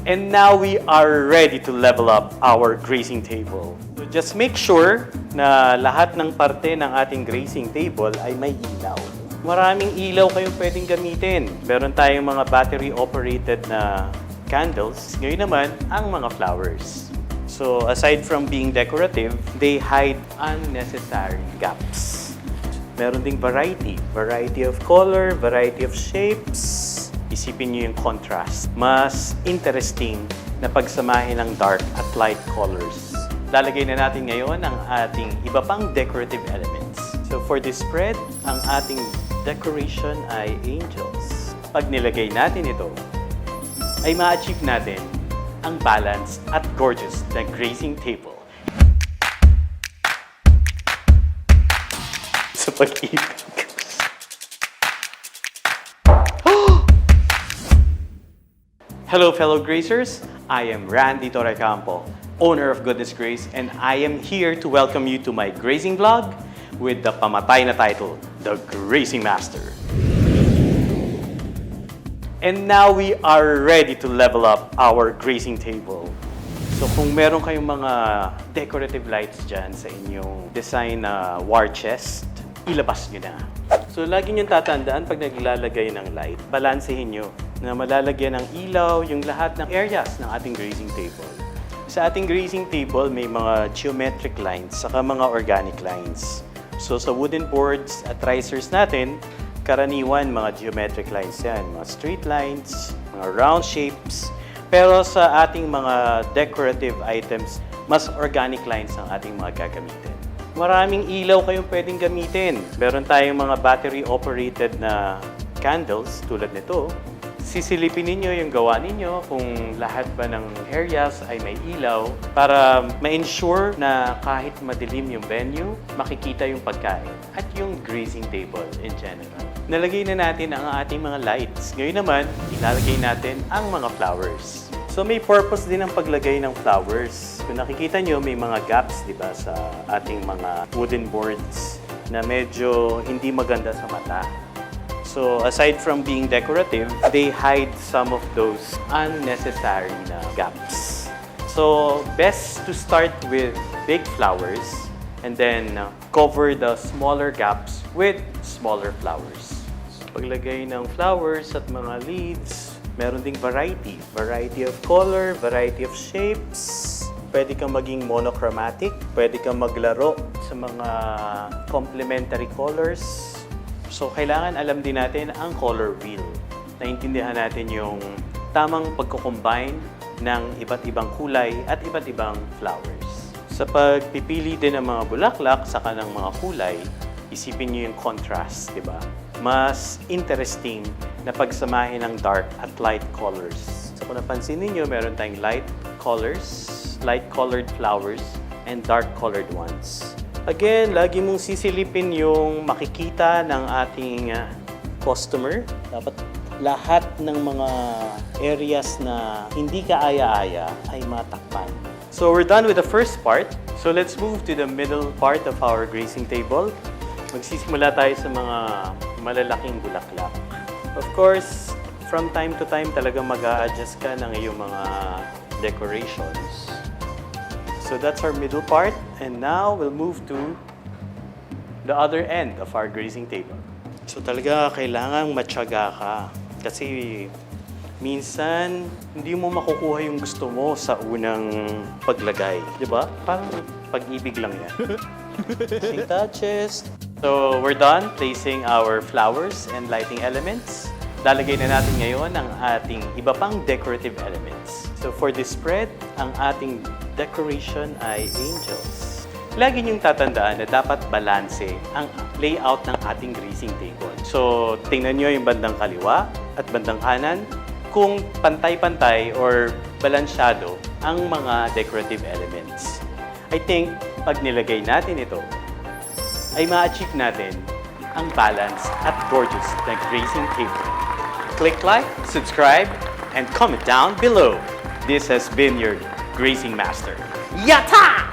And now we are ready to level up our grazing table. So just make sure na lahat ng parte ng ating grazing table ay may ilaw. Maraming ilaw kayong pwedeng gamitin. Meron tayong mga battery-operated na candles. Ngayon naman, ang mga flowers. So aside from being decorative, they hide unnecessary gaps. Meron ding variety. Variety of color, variety of shapes. Isipin niyo yung contrast. Mas interesting na pagsamahin ng dark at light colors. Lalagay na natin ngayon ang ating iba pang decorative elements. So for this spread, ang ating decoration ay angels. Pag nilagay natin ito, ay ma-achieve natin ang balanced at gorgeous na grazing table. Sa pag-ibig. Hello fellow grazers, I am Randy Torrecampo, owner of Goodness Graze, and I am here to welcome you to my grazing vlog with the pamatay na title, The Grazing Master. And now we are ready to level up our grazing table. So kung meron kayong mga decorative lights dyan sa inyong design na war chest, ilabas nyo na. So lagi nyo tatandaan pag naglalagay ng light, balansehin nyo na malalagyan ng ilaw yung lahat ng areas ng ating grazing table. Sa ating grazing table, may mga geometric lines saka mga organic lines. So sa wooden boards at risers natin, karaniwan mga geometric lines yan, mga straight lines, mga round shapes. Pero sa ating mga decorative items, mas organic lines ang ating mga gagamitin. Maraming ilaw kayong pwedeng gamitin. Meron tayong mga battery-operated na candles tulad nito. Sisilipin ninyo yung gawa ninyo kung lahat ba ng areas ay may ilaw para ma-ensure na kahit madilim yung venue, makikita yung pagkain at yung grazing table in general. Nalagay na natin ang ating mga lights. Ngayon naman, ilalagay natin ang mga flowers. So may purpose din ang paglagay ng flowers. Kung nakikita nyo, may mga gaps, di ba, sa ating mga wooden boards na medyo hindi maganda sa mata. So aside from being decorative, they hide some of those unnecessary gaps. So best to start with big flowers and then cover the smaller gaps with smaller flowers. So paglagay ng flowers at mga leaves, meron ding variety. Variety of color, variety of shapes. Pwede kang maging monochromatic, pwede kang maglaro sa mga complementary colors. So, kailangan alam din natin ang color wheel. Naintindihan natin yung tamang pagko-combine ng iba't ibang kulay at iba't ibang flowers. Sa pagpipili din ng mga bulaklak saka ng mga kulay, isipin niyo yung contrast, di ba? Mas interesting na pagsamahin ng dark at light colors. So, kung napansin niyo, meron tayong light colors, light-colored flowers, and dark-colored ones. Again, lagi mong sisilipin yung makikita ng ating customer. Dapat lahat ng mga areas na hindi kaaya-aya ay matakpan. So we're done with the first part. So let's move to the middle part of our grazing table. Magsisimula tayo sa mga malalaking bulaklak. Of course, from time to time talagang mag-a-adjust ka ng iyong mga decorations. So that's our middle part, and now we'll move to the other end of our grazing table. So talaga kailangang matyaga ka kasi minsan hindi mo makukuha yung gusto mo sa unang paglagay, di ba? Parang pag-ibig lang yan. Finishing touches. So we're done placing our flowers and lighting elements. Lalagay na natin ngayon ang ating iba pang decorative elements. So for this spread, ang ating decoration ay angels. Lagi niyong tatandaan na dapat balanse ang layout ng ating grazing table. So tingnan niyo yung bandang kaliwa at bandang kanan kung pantay-pantay or balansyado ang mga decorative elements. I think pag nilagay natin ito, ay ma-achieve natin ang balance at gorgeous na grazing table. Click like, subscribe, and comment down below. This has been your Grazing Master. Yata!